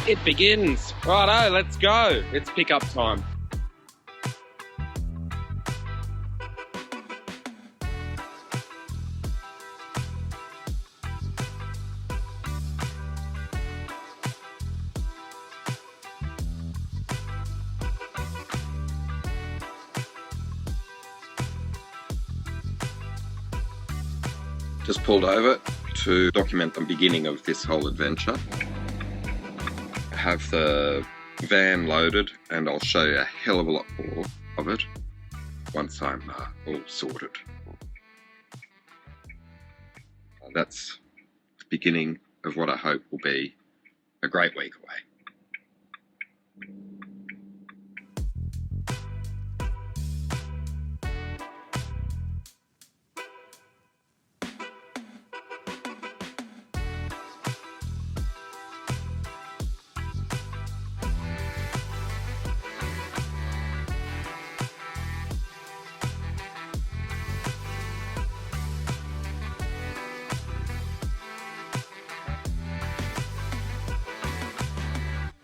It begins. Righto, let's go. It's pickup time. Just pulled over to document the beginning of this whole adventure. I have the van loaded and I'll show you a hell of a lot more of it once I'm all sorted. That's the beginning of what I hope will be a great week away.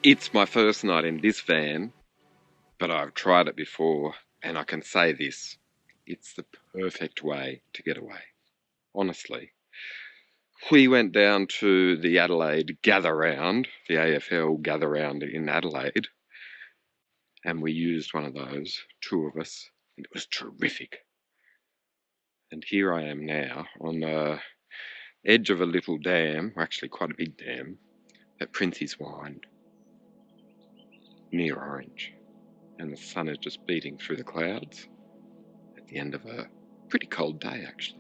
It's my first night in this van, but I've tried it before and I can say this, it's the perfect way to get away. Honestly. We went down to the Adelaide Gather Round, the AFL Gather Round in Adelaide, and we used one of those, two of us, and it was terrific. And here I am now on the edge of a little dam, actually quite a big dam, at Prince's Wynd, near Orange, and the sun is just beating through the clouds at the end of a pretty cold day actually.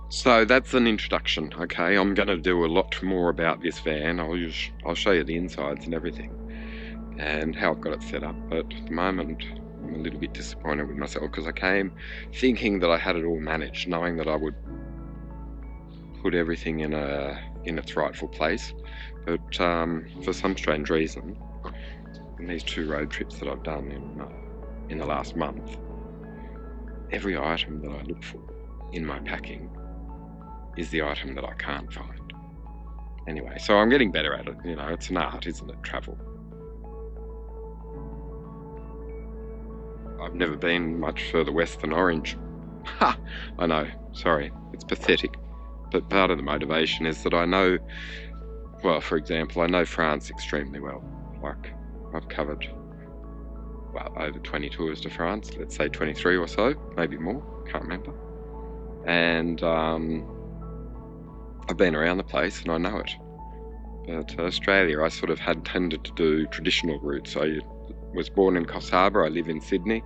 So that's an introduction, okay? I'm going to do a lot more about this van. I'll show you the insides and everything and how I've got it set up, but at the moment I'm a little bit disappointed with myself because I came thinking that I had it all managed, knowing that I would put everything in its rightful place, but for some strange reason, in these 2 road trips that I've done in the last month, every item that I look for in my packing is the item that I can't find. Anyway, so I'm getting better at it, you know, it's an art, isn't it, travel. I've never been much further west than Orange. Ha! I know, sorry, it's pathetic. But part of the motivation is that I know, well, for example, I know France extremely well. Like, I've covered, well, over 20 tours to France, let's say 23 or so, maybe more, can't remember. And I've been around the place and I know it. But Australia, I sort of had tended to do traditional routes. I was born in Coffs Harbour, I live in Sydney,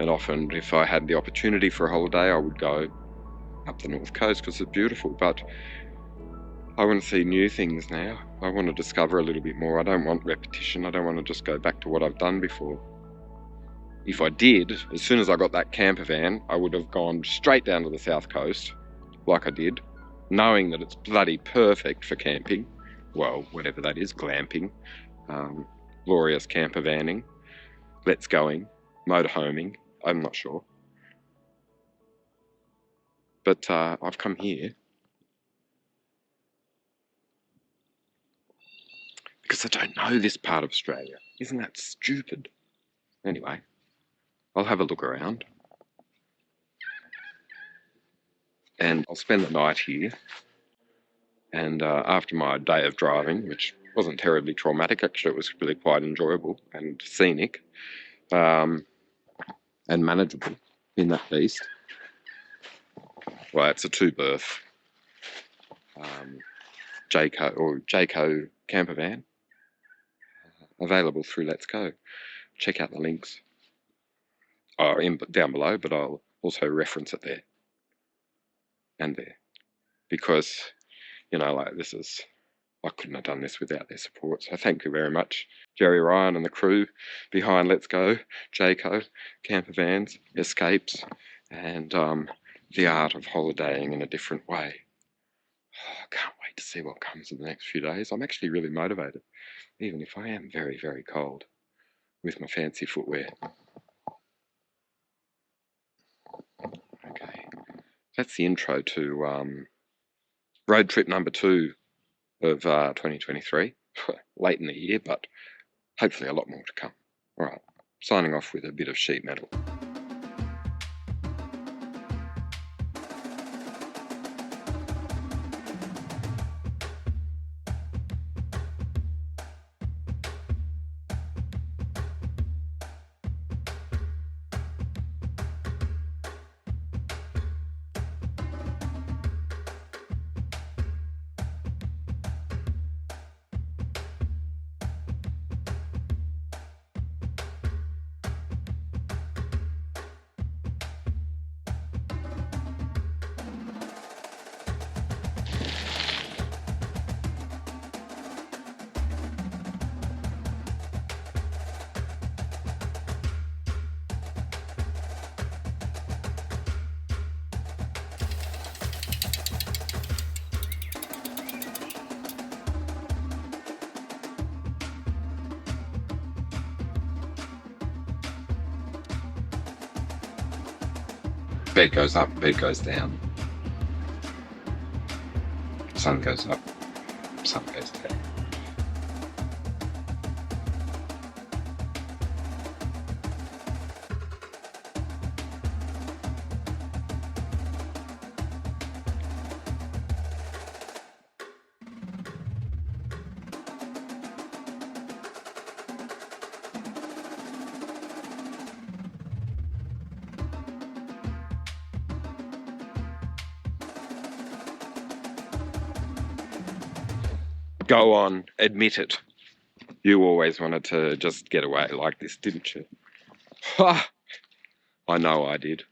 and often if I had the opportunity for a holiday I would go up the north coast because it's beautiful, but I want to see new things now. I want to discover a little bit more. I don't want repetition, I don't want to just go back to what I've done before. If I did, as soon as I got that camper van, I would have gone straight down to the south coast, like I did, knowing that it's bloody perfect for camping, well, whatever that is, glamping, glorious camper vanning, let's going, motorhoming, I'm not sure. But I've come here because I don't know this part of Australia. Isn't that stupid? Anyway, I'll have a look around and I'll spend the night here. And after my day of driving, which wasn't terribly traumatic, actually it was really quite enjoyable and scenic and manageable in that beast. Well, it's a 2-berth Jayco camper van available through Let's Go. Check out the links down below, but I'll also reference it there and there because, you know, like I couldn't have done this without their support. So thank you very much, Jerry Ryan and the crew behind Let's Go, Jayco, camper vans, escapes, and the art of holidaying in a different way. Oh, I can't wait. wait to see what comes in the next few days. I'm actually really motivated, even if I am very, very cold with my fancy footwear. Okay, that's the intro to road trip number 2 of 2023. Late in the year, but hopefully a lot more to come. All right, signing off with a bit of sheet metal. Bed goes up, bed goes down. Sun goes up, sun goes down. Go on, admit it. You always wanted to just get away like this, didn't you? Ha! I know I did.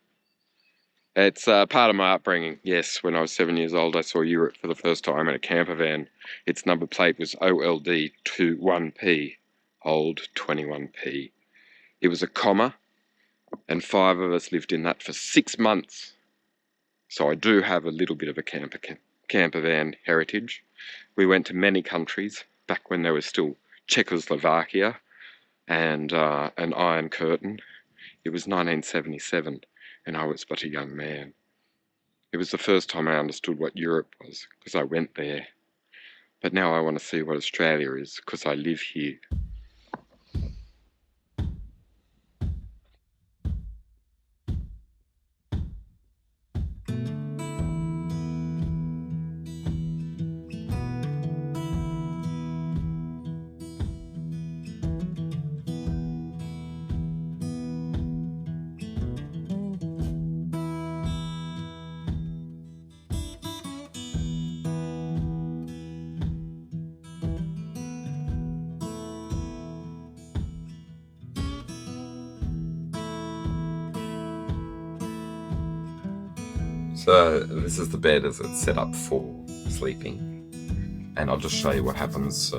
It's part of my upbringing. Yes, when I was 7 years old, I saw Europe for the first time in a camper van. Its number plate was OLD21P, old 21P. It was a comma, and 5 of us lived in that for 6 months. So I do have a little bit of a camper van heritage. We went to many countries back when there was still Czechoslovakia and an Iron Curtain. It was 1977 and I was but a young man. It was the first time I understood what Europe was because I went there. But now I want to see what Australia is because I live here. So this is the bed as it's set up for sleeping, and I'll just show you what happens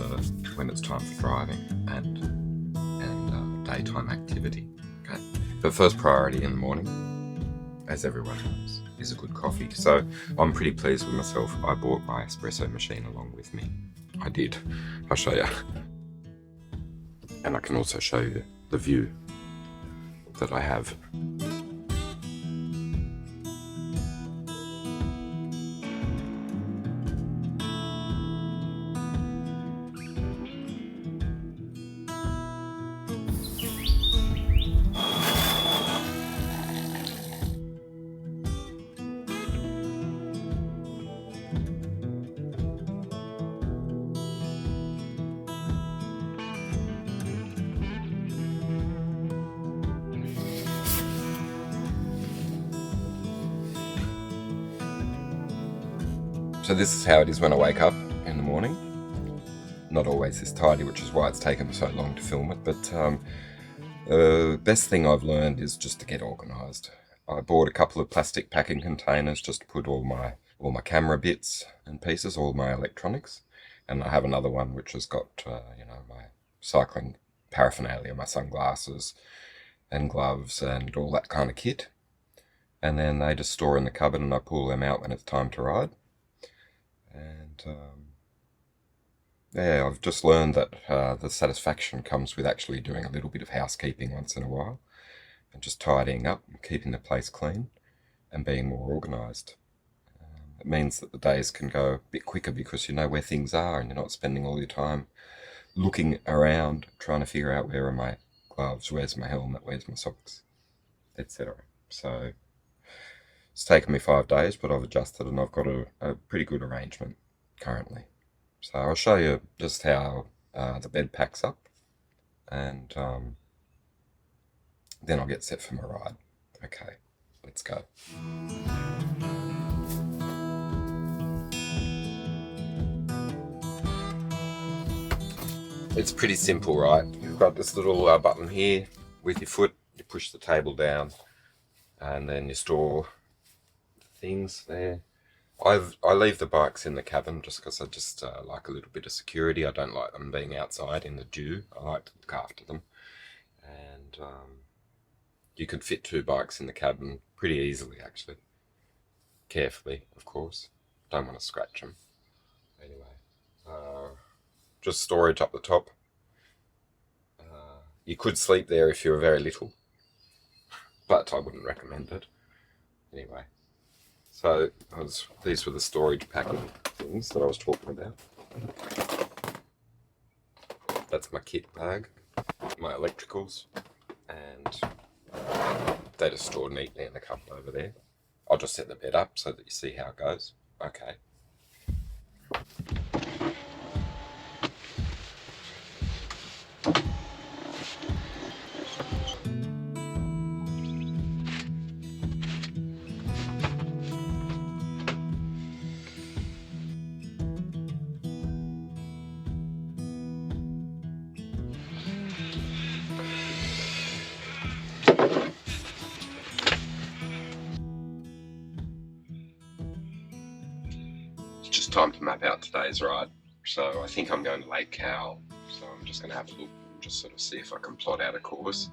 when it's time for driving and daytime activity. Okay. But first priority in the morning, as everyone knows, is a good coffee. So I'm pretty pleased with myself. I bought my espresso machine along with me. I did. I'll show you. And I can also show you the view that I have. So this is how it is when I wake up in the morning. Not always this tidy, which is why it's taken so long to film it, but the best thing I've learned is just to get organised. I bought a couple of plastic packing containers just to put all my camera bits and pieces, all my electronics, and I have another one which has got my cycling paraphernalia, my sunglasses and gloves and all that kind of kit, and then they just store in the cupboard and I pull them out when it's time to ride. And yeah, I've just learned that the satisfaction comes with actually doing a little bit of housekeeping once in a while and just tidying up and keeping the place clean and being more organised. It means that the days can go a bit quicker because you know where things are and you're not spending all your time looking around trying to figure out where are my gloves, where's my helmet, where's my socks, etc. So it's taken me 5 days, but I've adjusted and I've got a pretty good arrangement currently. So I'll show you just how the bed packs up, and then I'll get set for my ride. Okay, let's go. It's pretty simple, right? You've got this little button here with your foot, you push the table down, and then you store things there. I leave the bikes in the cabin just because I just like a little bit of security. I don't like them being outside in the dew. I like to look after them. And you could fit 2 bikes in the cabin pretty easily, actually. Carefully, of course. Don't want to scratch them. Anyway, just storage up the top. You could sleep there if you were very little, but I wouldn't recommend it. Anyway. So these were the storage packing things that I was talking about. That's my kit bag, my electricals, and they're just stored neatly in the cupboard over there. I'll just set the bed up so that you see how it goes. Okay. It's just time to map out today's ride. So I think I'm going to Lake Cowell. So I'm just going to have a look and just sort of see if I can plot out a course.